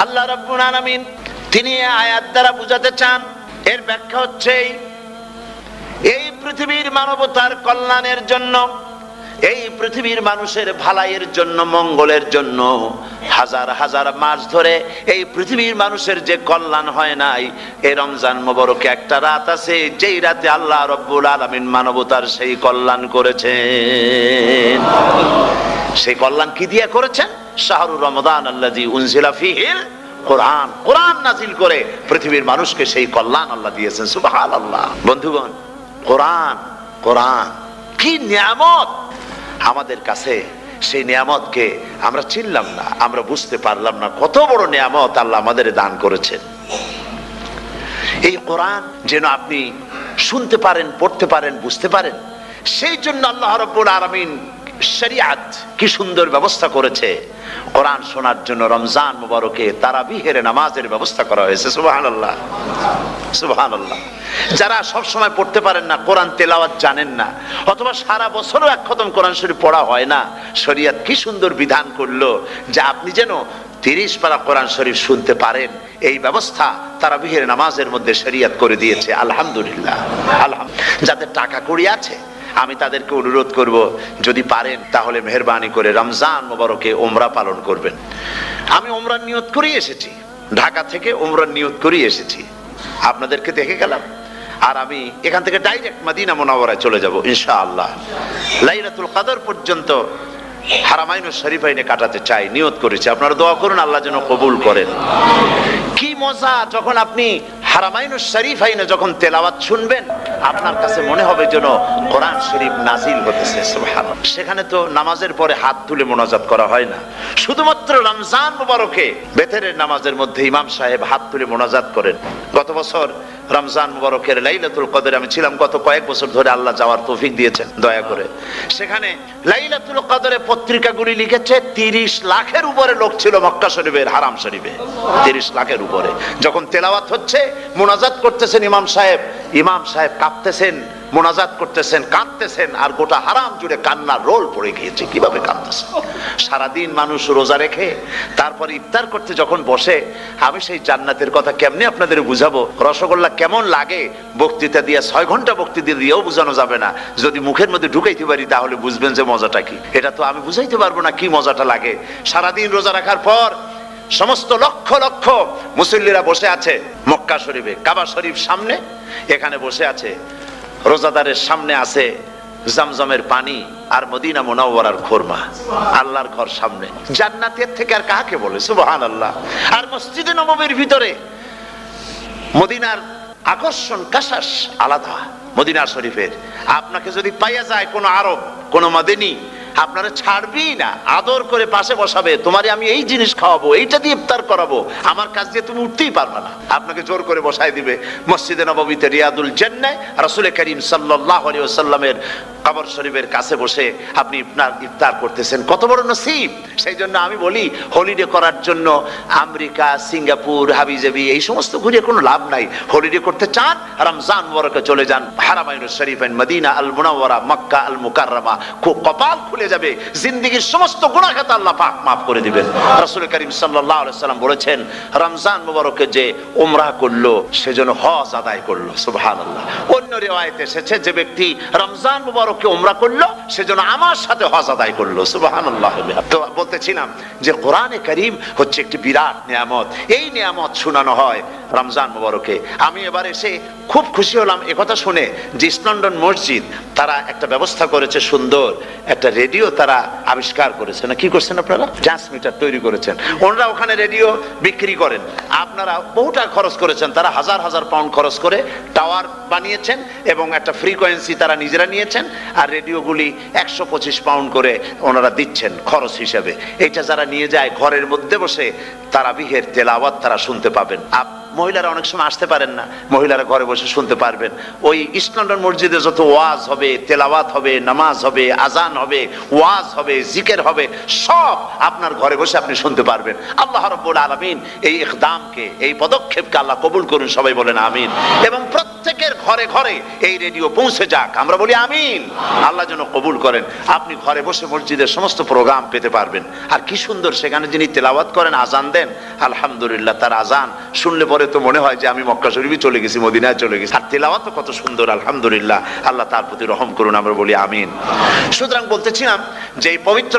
আল্লাহ রাব্বুল আলামিন তিনি আয়াত দ্বারা বুঝাতে চান, এর ব্যাখ্যা হচ্ছে এই পৃথিবীর মানবতার কল্যাণের জন্য, এই পৃথিবীর মানুষের ভালাইয়ের জন্য, মঙ্গলের জন্য হাজার হাজার মাস ধরে এই পৃথিবীর মানুষের যে কল্যাণ হয় নাই, এই রমজান মোবারকে একটা রাত আছে যেই রাতে আল্লাহ রাব্বুল আলামিন মানবতার সেই কল্যাণ করেছেন। সেই কল্যাণ কি দিয়ে করেছেন? শাহরুর রমাদান আল্লাযী উনজিলা ফীহিল কোরআন, কোরআন নাজিল করে পৃথিবীর মানুষকে সেই কল্যাণ আল্লাহ দিয়েছেন। সুবহানাল্লাহ। বন্ধুগণ, কোরআন, কোরআন কি নিয়ামত আমাদের কাছে, সেই নিয়ামতকে আমরা চিনলাম না, আমরা বুঝতে পারলাম না কত বড় নিয়ামত আল্লাহ আমাদের দান করেছেন। এই কোরআন যেন আপনি শুনতে পারেন, পড়তে পারেন, বুঝতে পারেন, সেই জন্য আল্লাহ রাব্বুল আলামিন শরিয়াত কি সুন্দর ব্যবস্থা করেছে। কোরআন শোনার জন্য রমজান মুবারকে তারাবিহের নামাজের ব্যবস্থা করা হয়েছে। সুবহানাল্লাহ, সুবহানাল্লাহ। যারা সব সময় পড়তে পারেন না, কোরআন তেলাওয়াত জানেন না, অথবা সারা বছরও এক খতম কোরআন শরীফ পড়া হয় না, শরিয়াত কি সুন্দর বিধান করলো যে আপনি যেন 30 পারা কোরআন শরীফ শুনতে পারেন, এই ব্যবস্থা তারাবিহের নামাজের মধ্যে শরিয়াত করে দিয়েছে। আলহামদুলিল্লাহ, আলহামদুলিল্লাহ। যাদের টাকা কড়ি আছে আমি তাদেরকে অনুরোধ করব, যদি পারেন তাহলে মেহেরবানি করে রমজান মোবারকে উমরা পালন করবেন। আমি উমরার নিয়ত করে এসেছি, ঢাকা থেকে উমরার নিয়ত করে এসেছি, আপনাদেরকে দেখে গেলাম। আর আমি এখান থেকে ডাইরেক্ট মদিনা মুনাওয়ারায় চলে যাব ইনশাআল্লাহ। লাইলাতুল কদর পর্যন্ত হারামাইনুশ শরীফাইনে কাটাতে চাই, নিয়ত করেছি। আপনারা দোয়া করুন আল্লাহ যেন কবুল করেন। কি মজা যখন আপনি হারামাইনুশ শরীফাইনে যখন তেলাওয়াত শুনবেন, আপনার কাছে মনে হবে যেন কোরআন শরীফ নাজিল হতেছে। সুবহানাল্লাহ। সেখানে তো নামাজের পরে হাত তুলে মোনাজাত করা হয় না, শুধুমাত্র রমজান মুবারকে বেতেরের নামাজের মধ্যে ইমাম সাহেব হাত তুলে মোনাজাত করেন। গত বছর রমজান মুবারকের লাইলাতুল কদরে আমি ছিলাম, গত কয়েক বছর ধরে আল্লাহ যাওয়ার তৌফিক দিয়েছেন দয়া করে। সেখানে লাইলাতুল কদরে পত্রিকাগুলি লিখেছে 30 লাখের উপরে লোক ছিল মক্কা শরীফের, হারাম শরীফে 30 লাখের উপরে। যখন তেলাওয়াত হচ্ছে, মোনাজাত করতেছেন ইমাম সাহেব কাঁপতেছেন, মোনাজাত করতেছেন, কাঁদতেছেন, আর গোটা হারাম জুড়ে কান্নার রোল পড়ে গিয়েছে। কিভাবে কাঁদতেছে! সারাদিন মানুষ রোজা রেখে তারপর ইফতার করতে যখন বসে, আমি সেই জান্নাতের কথা কেমনে আপনাদের বুঝাবো? রসগোল্লা কেমন লাগে বক্তৃতা দিয়ে 6 ঘন্টা বক্তৃতা দিয়েও বোঝানো যাবে না। যদি মুখের মধ্যে ঢুকাইতে পারি তাহলে বুঝবেন যে মজাটা কি। এটা তো আমি বুঝাইতে পারবো না কি মজাটা লাগে। সারাদিন রোজা রাখার পর সমস্ত লক্ষ লক্ষ মুসল্লিরা বসে আছে মক্কা শরীফে, কাবা শরীফ সামনে, এখানে বসে আছে। রোজাদারের সামনে আছে জমজমের পানি আর মদিনা মুনাওয়ারার খুরমা, আল্লাহর ঘর সামনে। জান্নাতের থেকে আর কাকে বলে! সুবহানাল্লাহ। আর মসজিদে নববীর ভিতরে মদিনার আকর্ষণ কাশাস আলাদা। মদিনা শরীফের আপনাকে যদি পাইয়া যায় কোন আরব, কোন মাদানী, আপনারা ছাড়বি না, আদর করে পাশে বসাবে, তোমারে আমি এই জিনিস খাওয়াবো, এইটা দিয়ে ইফতার করাবো, আমার কাছ দিয়ে তুমি উঠতেই পারবে না, আপনাকে জোর করে বসাই দিবে। মসজিদে নববীতে রিয়াদুল জান্নাহ রাসূল করিম সাল্লাল্লাহু আলাইহি ওয়াসাল্লামের কবর শরীফের কাছে বসে আপনি ইফতার করতেছেন, কত বড় নসিব! সেই জন্য আমি বলি, হলিডে করার জন্য আমেরিকা, সিঙ্গাপুর, হাবিজাবি এই সমস্ত ঘুরে কোনো লাভ নাই। হলিডে করতে চান, রমজান মুবারকে চলে যান হারামাইনুশ শরীফাইন, মদিনা আল মুনাওয়ারা, মক্কা আল মুকাররমা। কপাল খুলে যাবে, জিন্দেগীর সমস্ত গুনাহ খাতা আল্লাহ পাক maaf করে দিবেন। রাসূল করিম সাল্লাল্লাহু আলাইহি ওয়াসাল্লাম বলেছেন, রমজান মুবারকে যে উমরা করলো সেজন্য হজ আদায় করলো। সুবহানাল্লাহ। অন্য রিওয়ায়াতে এসেছে, যে ব্যক্তি রমজান মুবারকে উমরা করলো সেজন্য আমার সাথে হজ আদায় করলো। সুবহানাল্লাহ। তো বলতেছিলাম যে কোরআনে কারীম হচ্ছে একটি বিরাট নিয়ামত। এই নিয়ামত শোনানো হয় রমজান মুবারকে। আমি এবার এসে খুব খুশি হলাম একথা শুনে যে ইস্ট লন্ডন মসজিদ তারা একটা ব্যবস্থা করেছে, সুন্দর একটা রেডিও তারা আবিষ্কার করেছে। না কি করছেন আপনারা? ট্রান্সমিটার তৈরি করেছেন। ওনারা ওখানে রেডিও বিক্রি করেন। আপনারা বহুটা খরচ করেছেন, তারা হাজার হাজার পাউন্ড খরচ করে টাওয়ার বানিয়েছেন এবং একটা ফ্রিকোয়েন্সি তারা নিজেরা নিয়েছেন, আর রেডিওগুলি 125 পাউন্ড করে ওনারা দিচ্ছেন খরচ হিসেবে। এটা যারা নিয়ে যায় ঘরের মধ্যে বসে তারাবিহের তেলাওয়াত তারা শুনতে পাবেন। মহিলারা অনেক সময় আসতে পারেন না, মহিলারা ঘরে বসে শুনতে পারবেন। ওই ইস্ট লন্ডন মসজিদে যত ওয়াজ হবে, তেলাওয়াত হবে, নামাজ হবে, আজান হবে, ওয়াজ হবে, জিকির হবে, সব আপনার ঘরে বসে আপনি শুনতে পারবেন। আল্লাহ রাব্বুল আলামিন এই ইকদামকে, এই পদক্ষেপকে আল্লাহ কবুল করুন, সবাই বলেন আমিন। এবং প্রত্যেকের ঘরে ঘরে এই রেডিও পৌঁছে যাক, আমরা বলি আমিন। আল্লাহ যেন কবুল করেন। আপনি ঘরে বসে মসজিদের সমস্ত প্রোগ্রাম পেতে পারবেন। আর কি সুন্দর, সেখানে যিনি তেলাওয়াত করেন, আজান দেন, আলহামদুলিল্লাহ, তার আজান শুনলে পরে তো মনে হয় যে আমি মক্কা শরীফে চলে গেছি, মদিনায় চলে গেছি। আর তেলাওয়াত কত সুন্দর, আলহামদুলিল্লাহ। আল্লাহ তার প্রতি রহম করুন, আমরা বলি আমিন। সুতরাং বলতেছিলাম যে এই পবিত্র